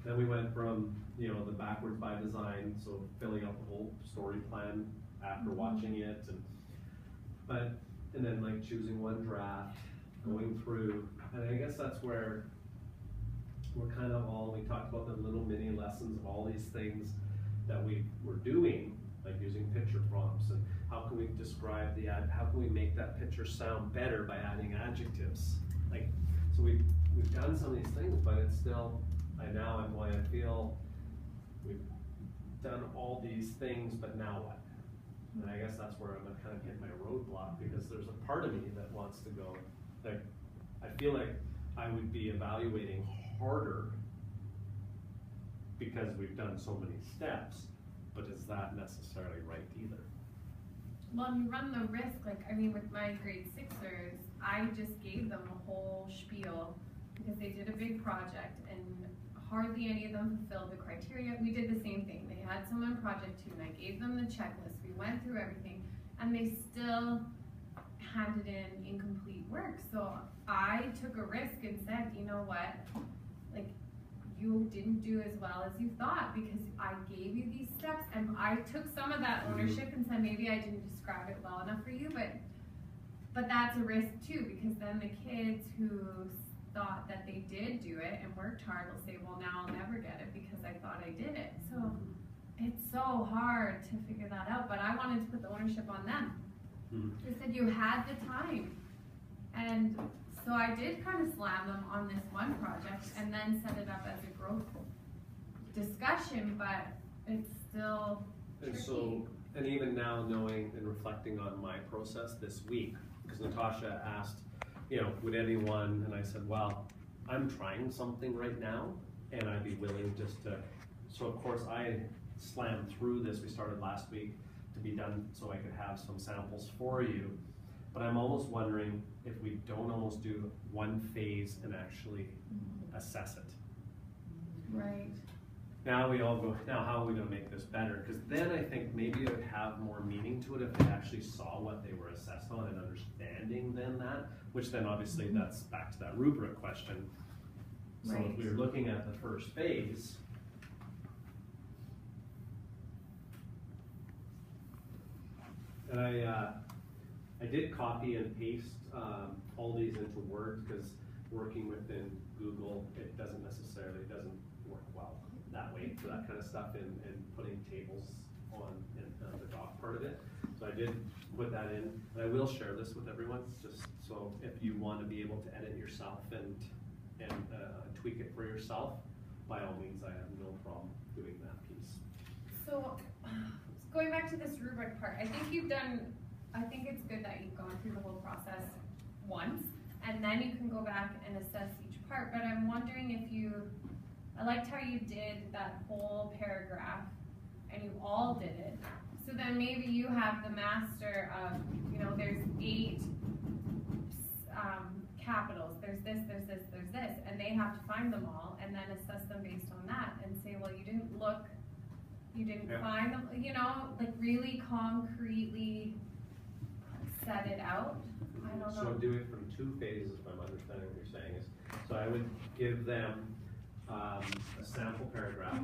Then we went from, you know, the backwards by design, so filling out the whole story plan after watching it, and then like choosing one draft, going through, and I guess that's where we're kind of we talked about the little mini lessons of all these things that we were doing, like using picture prompts, and how can we describe how can we make that picture sound better by adding adjectives? Like, so we've done some of these things, but it's still, I feel we've done all these things, but now what? And I guess that's where I'm gonna kind of hit my roadblock, because there's a part of me that wants to go, like, I feel like I would be evaluating harder because we've done so many steps, but is that necessarily right either? Well, you run the risk, like, I mean, with my grade sixers, I just gave them a whole spiel because they did a big project and hardly any of them fulfilled the criteria. We did the same thing. They had some on project 2 and I gave them the checklist. We went through everything and they still handed in incomplete work. So I took a risk and said, you know what, like, you didn't do as well as you thought because I gave you these steps, and I took some of that ownership and said maybe I didn't describe it well enough for you, but that's a risk too, because then the kids who thought that they did do it and worked hard will say, well, now I'll never get it because I thought I did it. So it's so hard to figure that out, but I wanted to put the ownership on them. They said you had the time, and so I did kind of slam them on this one project and then set it up as a growth discussion, but it's still tricky. And so, and even now knowing and reflecting on my process this week, because Natasha asked, you know, would anyone, and I said, well, I'm trying something right now, and I'd be willing just to, so of course I slammed through this. We started last week to be done so I could have some samples for you. But I'm almost wondering if we don't almost do one phase and actually assess it. Right. Now we all go, now how are we gonna make this better? Because then I think maybe it would have more meaning to it if they actually saw what they were assessed on and understanding then that, which then obviously that's back to that rubric question. So Right. if we were looking at the first phase, and I did copy and paste all these into Word, because working within Google, it doesn't work well that way for that kind of stuff, and putting tables on in the doc part of it. So I did put that in, and I will share this with everyone, just so if you want to be able to edit yourself and tweak it for yourself, by all means, I have no problem doing that piece. So going back to this rubric part, I think it's good that you've gone through the whole process once, and then you can go back and assess each part, but I'm wondering if I liked how you did that whole paragraph, and you all did it. So then maybe you have the master of, you know, there's 8 capitals, there's this, and they have to find them all, and then assess them based on that, and say, well, you didn't find them, you know, like really concretely set it out. I don't know. So do it from 2 phases, if I'm understanding what you're saying, is, so I would give them a sample paragraph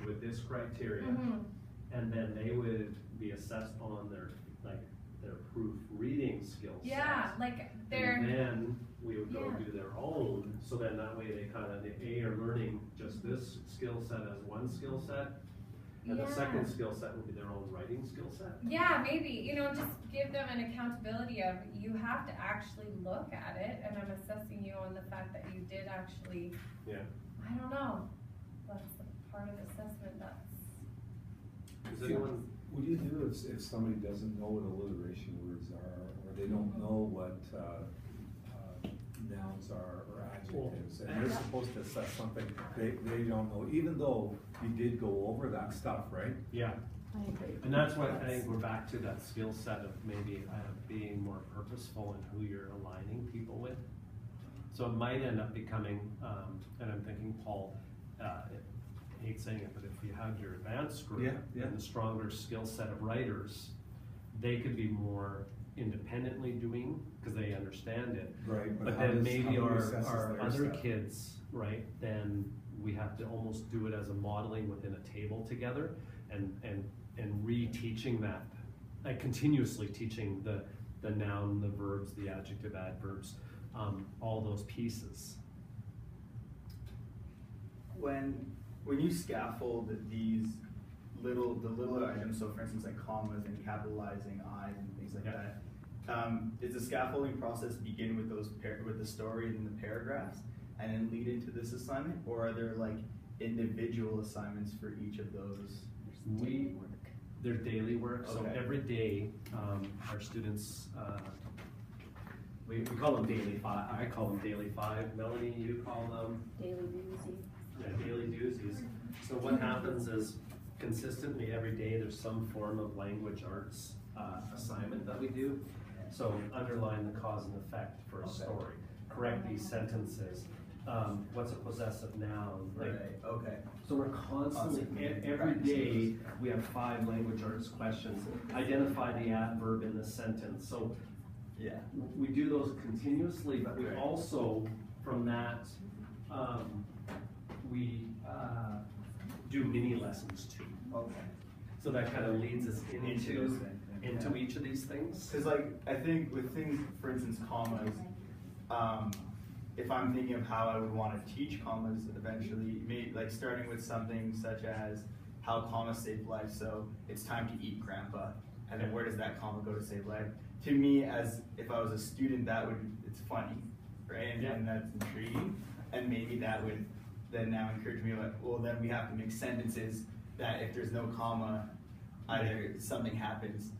with this criteria, and then they would be assessed on their proofreading skills. Yeah, like and then we would go do their own, so then that way they are learning just this skill set as one skill set, and the second skill set would be their own writing skill set. Yeah, maybe, you know, just give them an accountability of, you have to actually look at it, and I'm assessing you on the fact that you did actually, I don't know, that's the part of assessment What do you do if somebody doesn't know what alliteration words are, or they don't know what nouns are or adjectives, and they're supposed to assess something they don't know, even though you did go over that stuff, right? Yeah. I agree. And that's what I think we're back to, that skill set of maybe being more purposeful in who you're aligning people with. So it might end up becoming, and I'm thinking, Paul, I hate saying it, but if you have your advanced group and the stronger skill set of writers, they could be more independently doing because they understand it. Right. But then maybe our other kids, right, then we have to almost do it as a modeling within a table together, and re-teaching that, like continuously teaching the noun, the verbs, the adjective, adverbs, all those pieces. When you scaffold the little items, so for instance like commas and capitalizing I's and things like that, does the scaffolding process begin with with the story and the paragraphs and then lead into this assignment, or are there like individual assignments for each of those? Their daily work, so Okay. every day, our students, we call them daily five, I call them daily five, Melanie, you call them? Daily doozy. Yeah, daily doozies. So what happens is consistently every day there's some form of language arts assignment that we do. So underline the cause and effect for a story, correct these sentences, what's a possessive noun, like, Right, okay. so we're constantly, every day, we have 5 language arts questions. Identify the adverb in the sentence. So Yeah. we do those continuously, but we Right. also, from that, we do mini lessons too. Okay. So that kind of leads us Into into those things, each of these things. Because like I think with things, for instance, commas, if I'm thinking of how I would want to teach commas eventually, maybe like starting with something such as how commas save life. So it's time to eat, Grandpa, and then where does that comma go to save life? To me, as if I was a student, it's funny, right? And that's intriguing, and maybe that would then now encourage me like, well, then we have to make sentences that if there's no comma, either something happens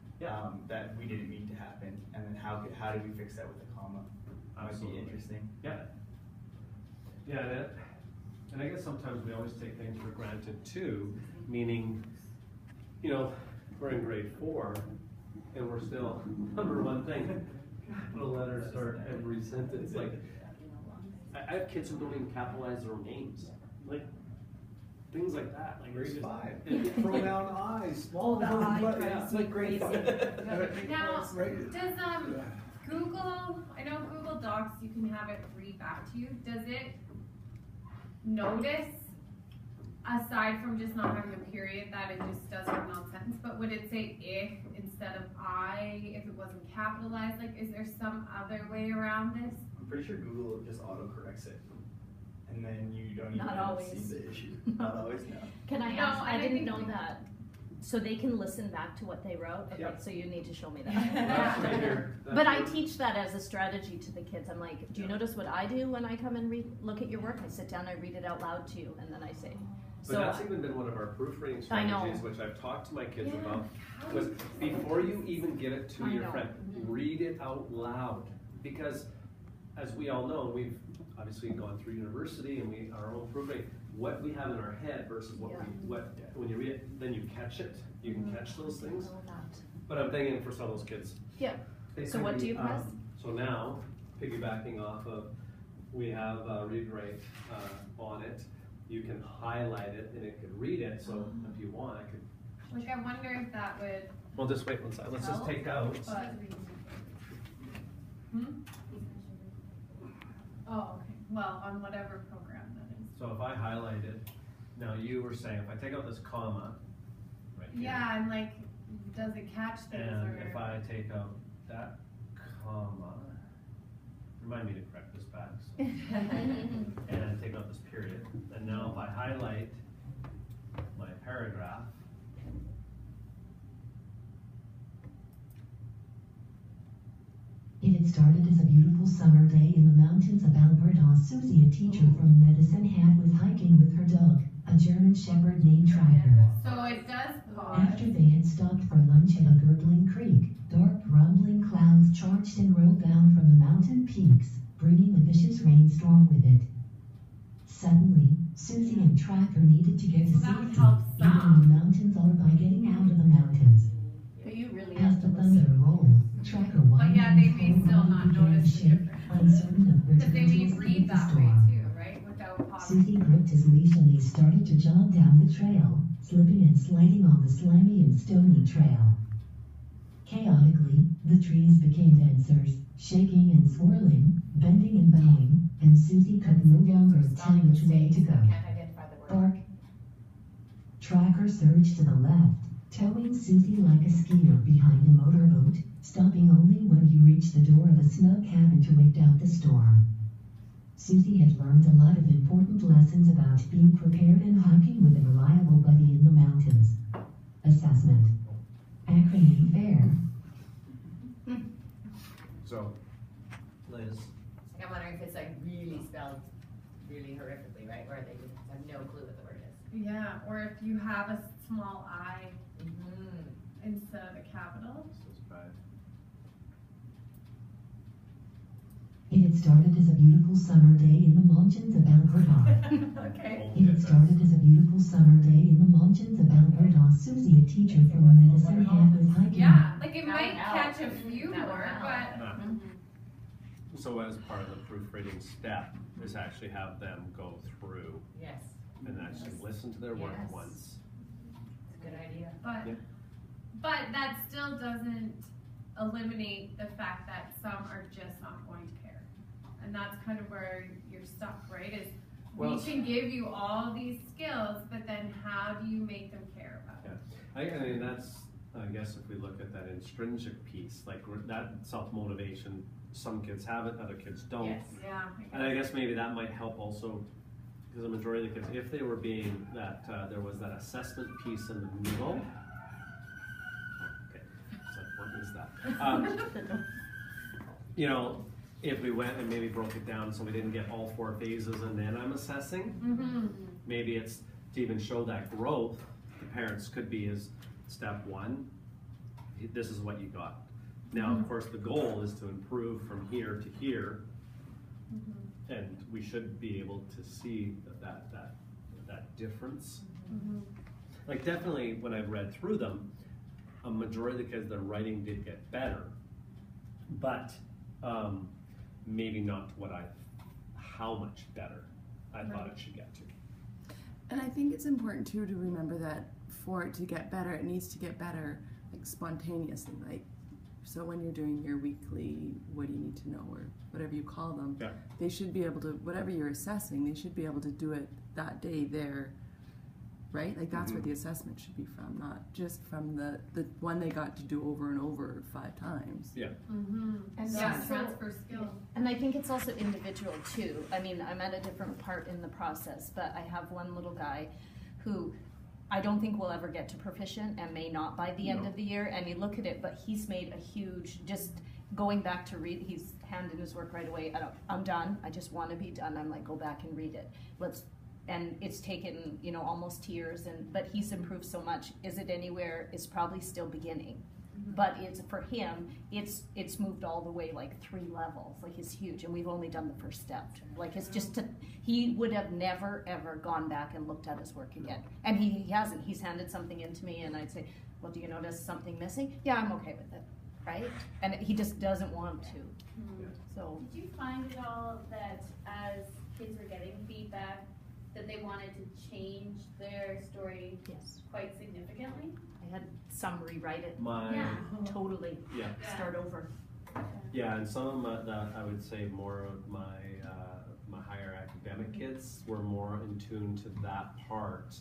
that we didn't mean to happen, and then how do we fix that with a comma? Might Absolutely. be interesting. Yeah. Yeah, and I guess sometimes we always take things for granted too, meaning, you know, we're in grade 4 and we're still, number one thing, capital letters start every sentence. Like, I have kids who don't even capitalize their names, like things like that. Like Grade it's just- 5. and- Pronoun I, small the I but drives yeah, me crazy. Now, Right. does Google, I know Google Docs, you can have it read back to you, does it notice, aside from just not having a period, that it just does a non-sentence, but would it say if instead of I, if it wasn't capitalized, like is there some other way around this? I'm pretty sure Google just auto-corrects it, and then you don't even Not always. see the issue. Not always, no. Can I No, ask, and I I didn't think know we- that. So they can listen back to what they wrote? Okay, Yep. so you need to show me That's that. right here. That's But I right. teach that as a strategy to the kids. I'm like, do you Yeah. notice what I do when I come and look at your work? I sit down, I read it out loud to you, and then I say. But So that's even been one of our proofreading I know. strategies, which I've talked to my kids Yeah. about, was before you even give it to I your know. friend, read it out loud. Because as we all know, we've obviously gone through university and we our own proofreading, what we have in our head versus what Yeah. when you read it, then you catch it. You can catch those things. know that. But I'm thinking for some of those kids. Yeah. they So can what be, do you press? So now, piggybacking off of, we have read write on it. You can highlight it and it could read it. So if you want, I could. Like I wonder if that would Well, just wait one second. Let's just help, take out. but. Oh, okay, well, on whatever program that is. So if I highlight it, now you were saying if I take out this comma, right here. Yeah, and like, does it catch things And or? if I take out that comma, remind me to correct this back. So. And take out this period. And now if I highlight my paragraph, It had started as a beautiful summer day in the mountains of Alberta. Susie, a teacher from Medicine Hat, was hiking with her dog, a German Shepherd named Tracker. So it does pause. After they had stopped for lunch at a gurgling creek, dark, rumbling clouds charged and rolled down from the mountain peaks, bringing a vicious rainstorm with it. Suddenly, Susie and Tracker needed to get to So that would safety, help either in some. the mountains or by getting out of the mountains. But you really As have the to thunder listen. rolled, Tracker But yeah, they whined may and still slowly not began to notice the shake, difference. uncertain of which Cause they may was to read the that way storm. too, right, without pausing. Susie gripped his leash and they started to jog down the trail, slipping and sliding on the slimy and stony trail. Chaotically, the trees became denser, shaking and swirling, bending and bowing, and Susie could no longer tell which way to go. Can't identify water surged to the left, towing Susie like a skier behind a motorboat, stopping only when he reached the door of a snug cabin to wait out the storm. Susie had learned a lot of important lessons about being prepared and hiking with a reliable buddy in the mountains. Assessment. Acronym FAIR. So, Liz, Like, I'm wondering if it's like really spelled really horrifically, right? Or they just have no clue what the word is. Yeah, or if you have a small I Mm-hmm. instead of a capital. This is bad. It had started as a beautiful summer day in the mountains of Alberta. Okay. It had started as a beautiful summer day in the mountains of Alberta. Susie, a teacher from Medicine Hat, was hiking. Yeah, like it That might would help. catch a few That would more, help. but So as part of the proofreading step, is actually have them go through Yes, and actually listen to their work Yes. once. it's a good idea. but Yeah. but that still doesn't eliminate the fact that some are just not going to care, and that's kind of where you're stuck, right? Is Well, we can give you all these skills, but then how do you make them care about it? I mean, that's, I guess if we look at that intrinsic piece, like that self-motivation, some kids have it, other kids don't. Yes. Yeah. And I guess maybe that might help also, because the majority of the kids, if they were being that, there was that assessment piece in the middle. Okay, so what is that? You know, if we went and maybe broke it down so we didn't get all 4 phases and then I'm assessing, Mm-hmm. maybe it's to even show that growth, the parents could be as step 1, this is what you got. Now, of course, the goal is to improve from here to here, and we should be able to see that difference. Like definitely when I've read through them, a majority of the kids, their writing did get better, but maybe not to how much better I thought it should get to. And I think it's important too to remember that for it to get better, it needs to get better like spontaneously. Like, so when you're doing your weekly, what do you need to know, or whatever you call them, Yeah. they should be able to, whatever you're assessing, they should be able to do it that day there, right? Like that's where the assessment should be from, not just from the one they got to do over and over 5 times. Yeah. Mm-hmm. And Yeah, so- transfer skill. And I think it's also individual too. I mean, I'm at a different part in the process, but I have one little guy who I don't think will ever get to proficient and may not by the end No. of the year. And you look at it, but he's made a huge, just going back to read, he's handed his work right away. I'm done. I just want to be done. I'm like, go back and read it. And it's taken, almost years, but he's improved so much. Is it anywhere? It's probably still beginning. But it's, for him, it's moved all the way like 3 levels. Like, it's huge, and we've only done the first step. Like, it's just he would have never ever gone back and looked at his work again, and he hasn't. He's handed something in to me, and I'd say, well, do you notice something missing? Yeah, I'm okay with it, right? And he just doesn't want to. So Did you find at all that as kids were getting feedback, that they wanted to change their story yes, quite significantly? I had some rewrite it Yeah. totally, Yeah. start over. Yeah, and some of that I would say more of my higher academic kids were more in tune to that part,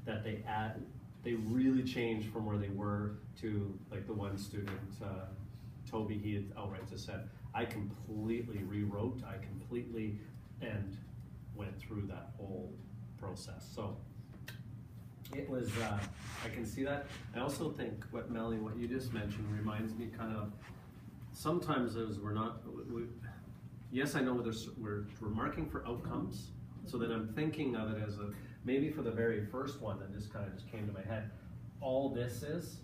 that they really changed from where they were to, like the one student, Toby, he had outright just said, I completely rewrote, and went through that whole process. So it was, I can see that. I also think what Melanie, what you just mentioned reminds me kind of, sometimes as yes, I know we're marking for outcomes, so then I'm thinking of it as maybe for the very first one that just kind of just came to my head, all this is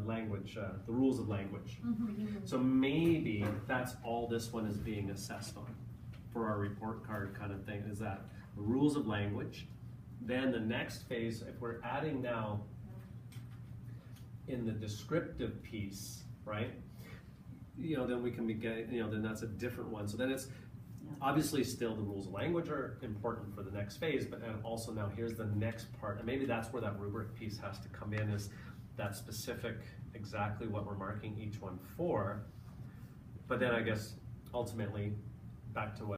language, the rules of language. So maybe that's all this one is being assessed on for our report card kind of thing, is that the rules of language. Then the next phase, if we're adding now in the descriptive piece, right? Then we can be getting, then that's a different one. So then it's obviously still the rules of language are important for the next phase, but then also now here's the next part. And maybe that's where that rubric piece has to come in, is that specific, exactly what we're marking each one for. But then I guess ultimately back to what